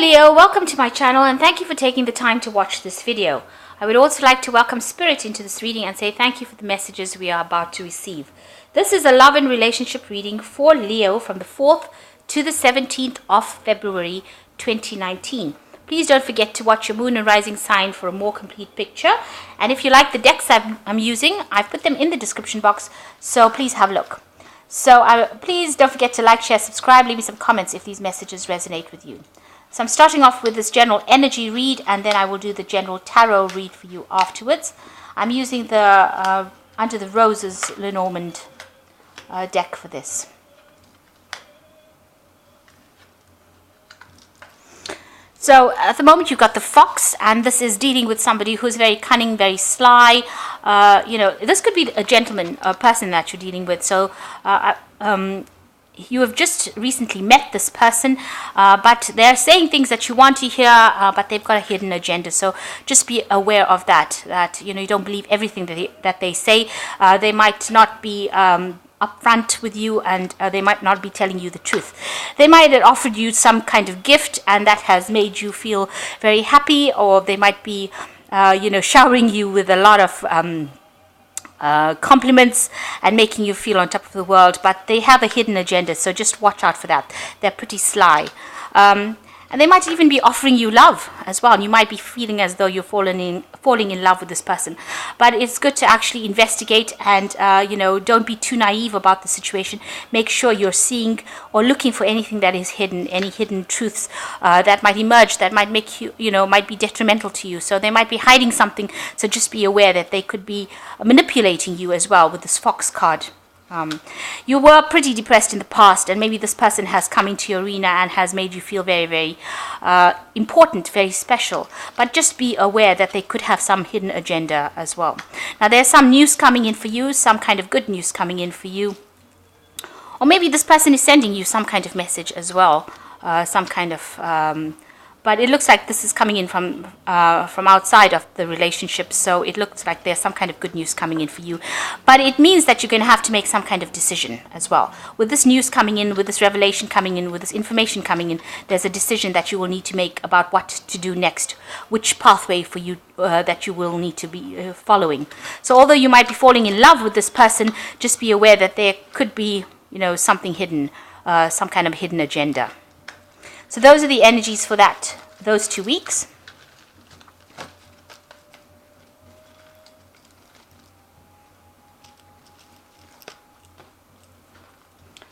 Leo, welcome to my channel and thank you for taking the time to watch this video. I would also like to welcome Spirit into this reading and say thank you for the messages we are about to receive. This is a love and relationship reading for Leo from the 4th to the 17th of February 2019. Please don't forget to watch your moon and rising sign for a more complete picture. And if you like the decks I'm using, I've put them in the description box, so please have a look. So please don't forget to like, share, subscribe, leave me some comments if these messages resonate with you. So I'm starting off with this general energy read, and then I will do the general tarot read for you afterwards. I'm using the Under the Roses Lenormand deck for this. So at the moment you've got the fox, and this is dealing with somebody who's very cunning, very sly. This could be a gentleman, a person that you're dealing with. So you have just recently met this person, but they're saying things that you want to hear, but they've got a hidden agenda. So just be aware of that you don't believe everything that they say. They might not be upfront with you, and they might not be telling you the truth. They might have offered you some kind of gift and that has made you feel very happy, or they might be showering you with a lot of compliments and making you feel on top of the world, but they have a hidden agenda, so just watch out for that. They're pretty sly. And they might even be offering you love as well. And you might be feeling as though you're falling in love with this person. But it's good to actually investigate and, don't be too naive about the situation. Make sure you're seeing or looking for anything that is hidden, any hidden truths that might emerge, that might make you, might be detrimental to you. So they might be hiding something. So just be aware that they could be manipulating you as well with this fox card. You were pretty depressed in the past, and maybe this person has come into your arena and has made you feel very, very important, very special. But just be aware that they could have some hidden agenda as well. Now, there's some news coming in for you, some kind of good news coming in for you. Or maybe this person is sending you some kind of message as well, some kind of... but it looks like this is coming in from outside of the relationship, so it looks like there's some kind of good news coming in for you. But it means that you're going to have to make some kind of decision as well. With this news coming in, with this revelation coming in, with this information coming in, there's a decision that you will need to make about what to do next, which pathway for you that you will need to be following. So although you might be falling in love with this person, just be aware that there could be, something hidden, some kind of hidden agenda. So those are the energies for those 2 weeks.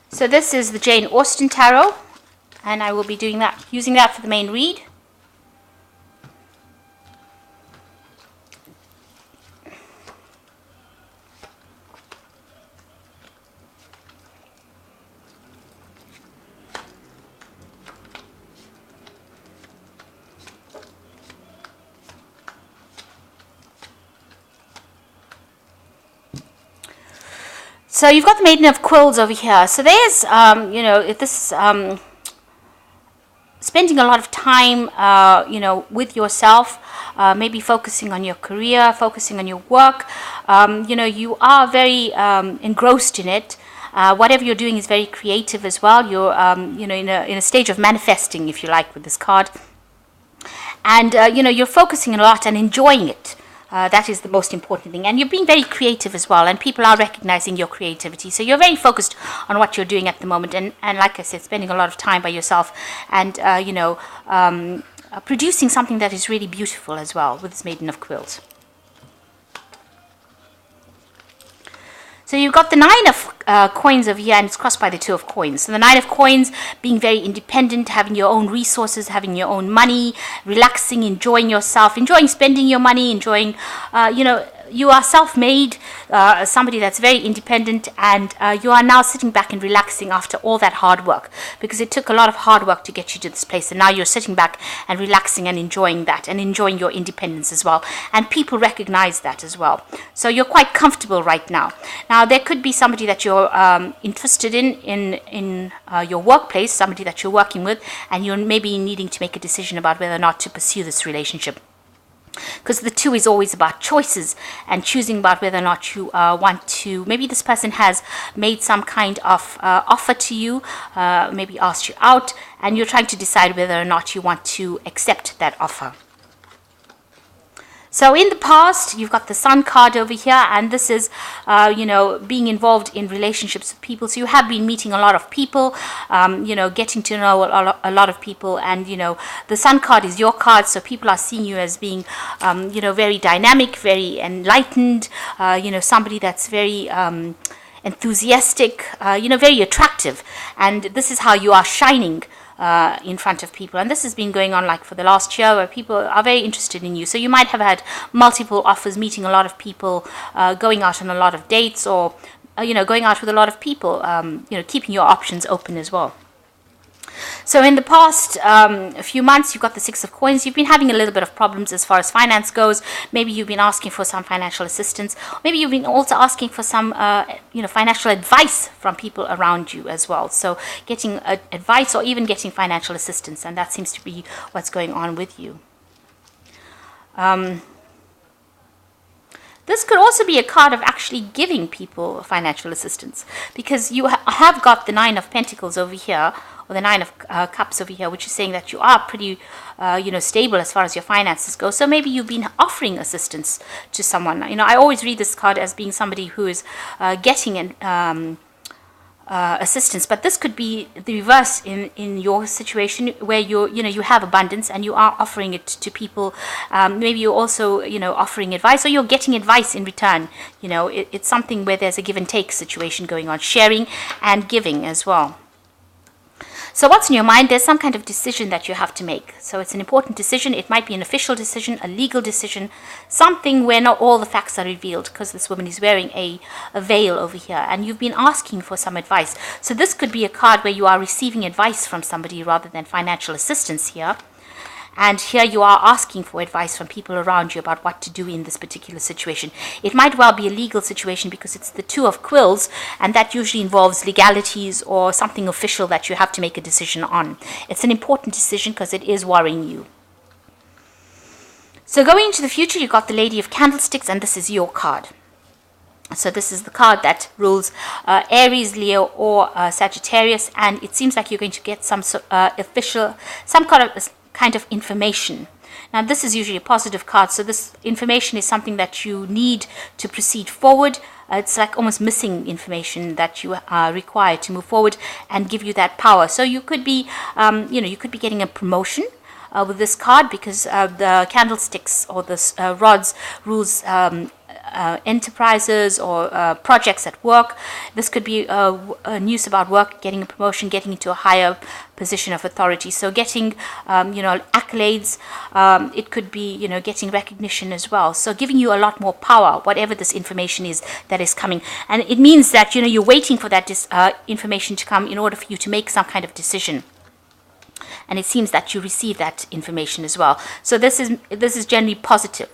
So this is the Jane Austen Tarot, and I will be using that for the main read. So you've got the Maiden of Quills over here. So there's, if this spending a lot of time, with yourself, maybe focusing on your career, focusing on your work. You are very engrossed in it. Whatever you're doing is very creative as well. You're, in a stage of manifesting, if you like, with this card. And, you're focusing a lot and enjoying it. That is the most important thing. And you're being very creative as well, and people are recognizing your creativity. So you're very focused on what you're doing at the moment, and like I said, spending a lot of time by yourself and, producing something that is really beautiful as well with this Maiden of Quills. So you've got the Nine of Coins over here, and it's crossed by the Two of Coins. So the Nine of Coins, being very independent, having your own resources, having your own money, relaxing, enjoying yourself, enjoying spending your money, enjoying, you are self-made, somebody that's very independent, and you are now sitting back and relaxing after all that hard work, because it took a lot of hard work to get you to this place, and now you're sitting back and relaxing and enjoying that, and enjoying your independence as well, and people recognize that as well. So you're quite comfortable right now. Now there could be somebody that you're interested in your workplace, somebody that you're working with, and you're maybe needing to make a decision about whether or not to pursue this relationship. because the 2 is always about choices and choosing about whether or not you want to. Maybe this person has made some kind of offer to you, maybe asked you out, and you're trying to decide whether or not you want to accept that offer. So in the past, you've got the Sun card over here, and this is, being involved in relationships with people. So you have been meeting a lot of people, getting to know a lot of people, and, the Sun card is your card, so people are seeing you as being, very dynamic, very enlightened, somebody that's very enthusiastic, very attractive, and this is how you are shining in front of people. And this has been going on like for the last year, where people are very interested in you. So you might have had multiple offers, meeting a lot of people, going out on a lot of dates, or going out with a lot of people, keeping your options open as well. So in the past few months, you've got the 6 of coins. You've been having a little bit of problems as far as finance goes. Maybe you've been asking for some financial assistance. Maybe you've been also asking for some, financial advice from people around you as well. So getting advice or even getting financial assistance, and that seems to be what's going on with you. This could also be a card of actually giving people financial assistance, because you have got the 9 of Pentacles over here, or the 9 of Cups over here, which is saying that you are pretty, stable as far as your finances go. So maybe you've been offering assistance to someone. I always read this card as being somebody who is getting an assistance, but this could be the reverse in your situation, where you have abundance and you are offering it to people. Maybe you're also offering advice, or you're getting advice in return. It's something where there's a give and take situation going on, sharing and giving as well. So what's in your mind? There's some kind of decision that you have to make. So it's an important decision. It might be an official decision, a legal decision, something where not all the facts are revealed, because this woman is wearing a veil over here, and you've been asking for some advice. So this could be a card where you are receiving advice from somebody rather than financial assistance here. And here you are asking for advice from people around you about what to do in this particular situation. It might well be a legal situation, because it's the 2 of Quills, and that usually involves legalities or something official that you have to make a decision on. It's an important decision because it is worrying you. So going into the future, you've got the Lady of Candlesticks, and this is your card. So this is the card that rules Aries, Leo, or Sagittarius, and it seems like you're going to get some kind of information. Now this is usually a positive card, so this information is something that you need to proceed forward. It's like almost missing information that you require to move forward and give you that power. So you could be, you could be getting a promotion with this card, because the candlesticks or the rods rules enterprises or projects at work. This could be news about work, getting a promotion, getting into a higher position of authority. So getting, accolades. It could be, getting recognition as well. So giving you a lot more power, whatever this information is that is coming. And it means that, you're waiting for that information to come in order for you to make some kind of decision. And it seems that you receive that information as well. So this is generally positive.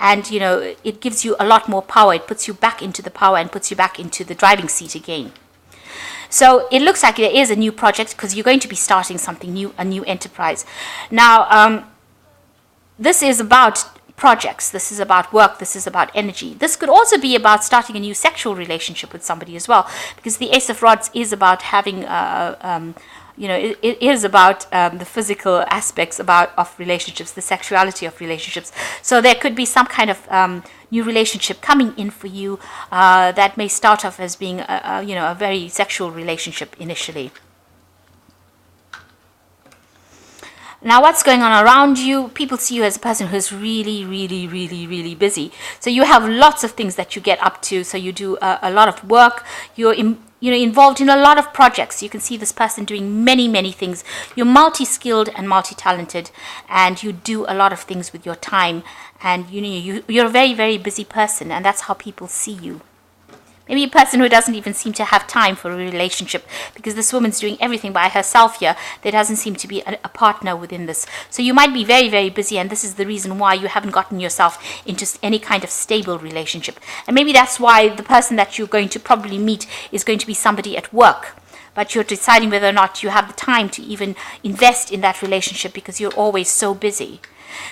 And, it gives you a lot more power. It puts you back into the power and puts you back into the driving seat again. So it looks like there is a new project, because you're going to be starting something new, a new enterprise. Now, this is about projects. This is about work. This is about energy. This could also be about starting a new sexual relationship with somebody as well, because the Ace of Rods is about having it is about the physical aspects of relationships, the sexuality of relationships. So there could be some kind of new relationship coming in for you that may start off as being a very sexual relationship initially. Now, what's going on around you? People see you as a person who's really, really, really, really busy. So you have lots of things that you get up to. So you do a lot of work. You're involved in a lot of projects. You can see this person doing many, many things. You're multi-skilled and multi-talented, and you do a lot of things with your time. And you're a very, very busy person, and that's how people see you. Maybe a person who doesn't even seem to have time for a relationship, because this woman's doing everything by herself here. There doesn't seem to be a partner within this. So you might be very, very busy, and this is the reason why you haven't gotten yourself into any kind of stable relationship. And maybe that's why the person that you're going to probably meet is going to be somebody at work. but you're deciding whether or not you have the time to even invest in that relationship because you're always so busy.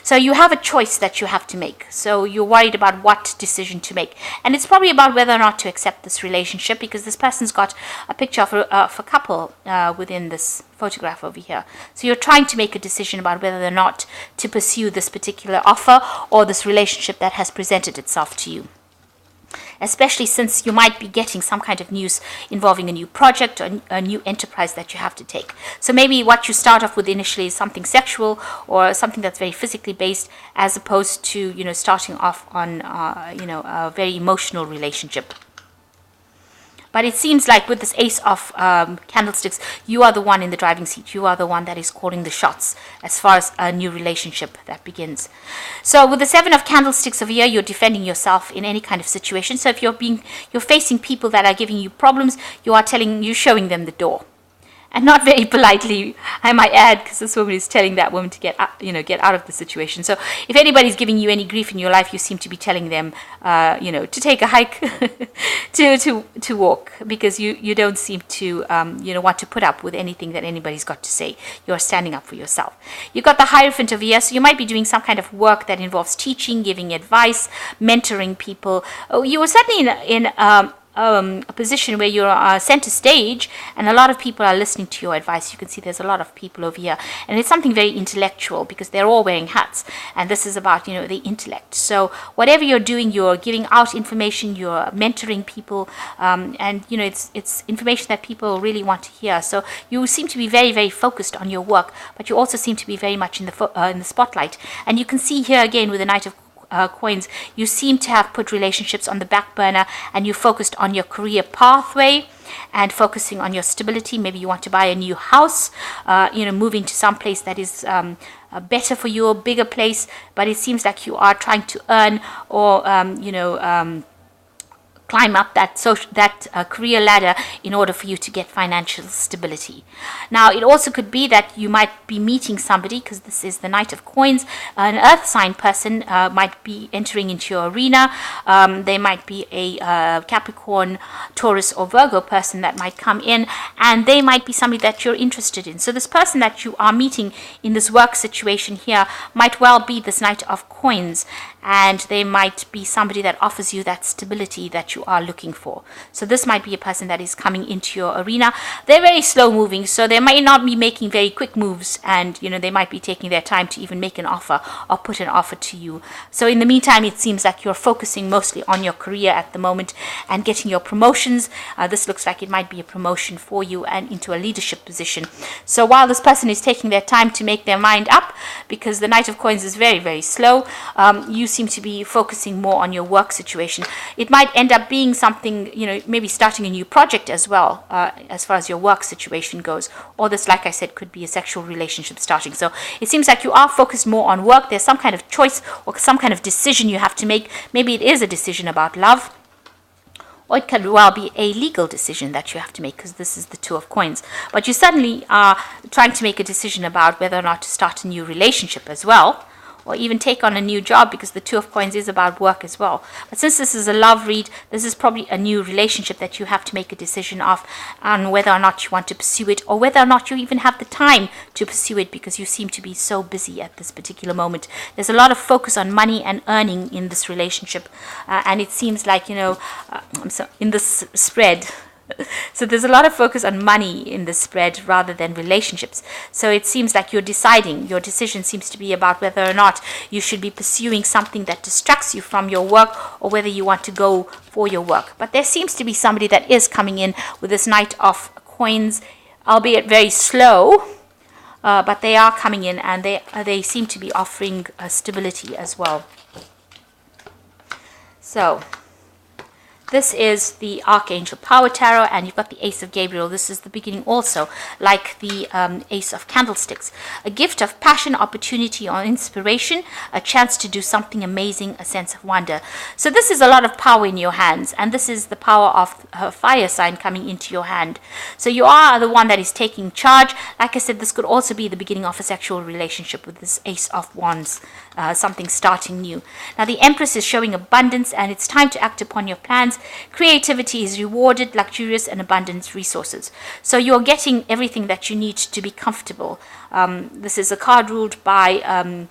So you have a choice that you have to make. So you're worried about what decision to make. And it's probably about whether or not to accept this relationship, because this person's got a picture of a couple within this photograph over here. So you're trying to make a decision about whether or not to pursue this particular offer or this relationship that has presented itself to you. Especially since you might be getting some kind of news involving a new project or a new enterprise that you have to take. So maybe what you start off with initially is something sexual or something that's very physically based, as opposed to, starting off on, a very emotional relationship. But it seems like with this Ace of Candlesticks, you are the one in the driving seat. You are the one that is calling the shots as far as a new relationship that begins. So with the Seven of Candlesticks over here, you're defending yourself in any kind of situation. So if you're facing people that are giving you problems, you're showing them the door. And not very politely, I might add, because this woman is telling that woman to get out of the situation. So if anybody's giving you any grief in your life, you seem to be telling them, to take a hike, to walk, because you don't seem to, want to put up with anything that anybody's got to say. You're standing up for yourself. You've got the Hierophant over here, so you might be doing some kind of work that involves teaching, giving advice, mentoring people. You were certainly in a position where you're center stage and a lot of people are listening to your advice. You can see there's a lot of people over here, and it's something very intellectual because they're all wearing hats, and this is about the intellect. So whatever you're doing, you're giving out information, you're mentoring people, and it's information that people really want to hear. So you seem to be very, very focused on your work, but you also seem to be very much in the spotlight. And you can see here again with the Knight of Coins, you seem to have put relationships on the back burner, and you focused on your career pathway and focusing on your stability. Maybe you want to buy a new house, moving to some place that is better for you, a bigger place, but it seems like you are trying to earn or climb up that career ladder in order for you to get financial stability. Now, it also could be that you might be meeting somebody, because this is the Knight of Coins. An earth sign person might be entering into your arena. They might be a Capricorn, Taurus, or Virgo person that might come in, and they might be somebody that you're interested in. So this person that you are meeting in this work situation here might well be this Knight of Coins, and they might be somebody that offers you that stability that you are looking for. So this might be a person that is coming into your arena. They're very slow moving, so they might not be making very quick moves, and they might be taking their time to even make an offer or put an offer to you. So in the meantime, it seems like you're focusing mostly on your career at the moment and getting your promotions. This looks like it might be a promotion for you and into a leadership position. So while this person is taking their time to make their mind up, because the Knight of Coins is very, very slow, you seem to be focusing more on your work situation. It might end up being something, maybe starting a new project as well, as far as your work situation goes. Or this, like I said, could be a sexual relationship starting. So it seems like you are focused more on work. There's some kind of choice or some kind of decision you have to make. Maybe it is a decision about love, or it could well be a legal decision that you have to make, because this is the Two of Coins. But you suddenly are trying to make a decision about whether or not to start a new relationship as well, or even take on a new job, because the Two of Coins is about work as well. But since this is a love read, this is probably a new relationship that you have to make a decision of, on whether or not you want to pursue it, or whether or not you even have the time to pursue it, because you seem to be so busy at this particular moment. There's a lot of focus on money and earning in this relationship, and it seems like, in this spread, so there's a lot of focus on money in this spread rather than relationships. So it seems like your decision seems to be about whether or not you should be pursuing something that distracts you from your work, or whether you want to go for your work. But there seems to be somebody that is coming in with this Knight of Coins, albeit very slow, but they are coming in, and they seem to be offering stability as well. So this is the Archangel Power Tarot, and you've got the Ace of Gabriel. This is the beginning also, like the Ace of Candlesticks. A gift of passion, opportunity, or inspiration, a chance to do something amazing, a sense of wonder. So this is a lot of power in your hands, and this is the power of a fire sign coming into your hand. So you are the one that is taking charge. Like I said, this could also be the beginning of a sexual relationship with this Ace of Wands, something starting new. Now the Empress is showing abundance, and it's time to act upon your plans. finance. Creativity is rewarded, luxurious and abundant resources. So you're getting everything that you need to be comfortable. This is a card ruled by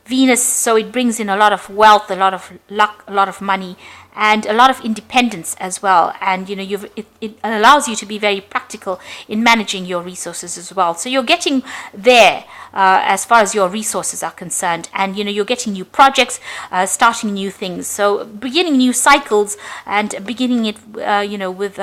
Venus, so it brings in a lot of wealth, a lot of luck, a lot of money, and a lot of independence as well. And it allows you to be very practical in managing your resources as well. So you're getting there as far as your resources are concerned, and you're getting new projects, starting new things. So beginning new cycles and beginning it, with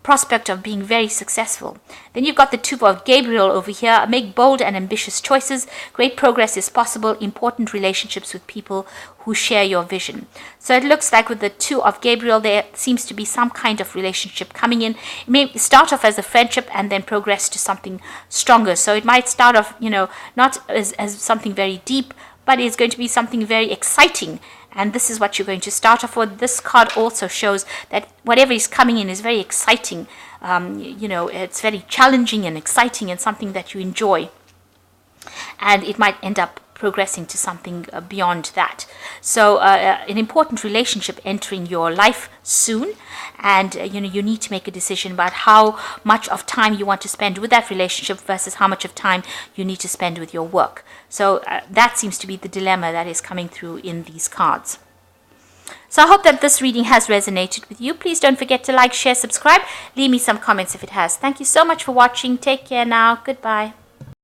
prospect of being very successful. Then you've got the Two of Gabriel over here. Make bold and ambitious choices. Great progress is possible. Important relationships with people who share your vision. So it looks like with the Two of Gabriel, there seems to be some kind of relationship coming in. It may start off as a friendship and then progress to something stronger. So it might start off, not as something very deep, but it's going to be something very exciting. And this is what you're going to start off with. This card also shows that whatever is coming in is very exciting. It's very challenging and exciting and something that you enjoy. And it might end up progressing to something beyond that. So an important relationship entering your life soon, and you need to make a decision about how much of time you want to spend with that relationship versus how much of time you need to spend with your work. So that seems to be the dilemma that is coming through in these cards. So I hope that this reading has resonated with you. Please don't forget to like, share, subscribe. Leave me some comments if it has. Thank you so much for watching. Take care now. Goodbye.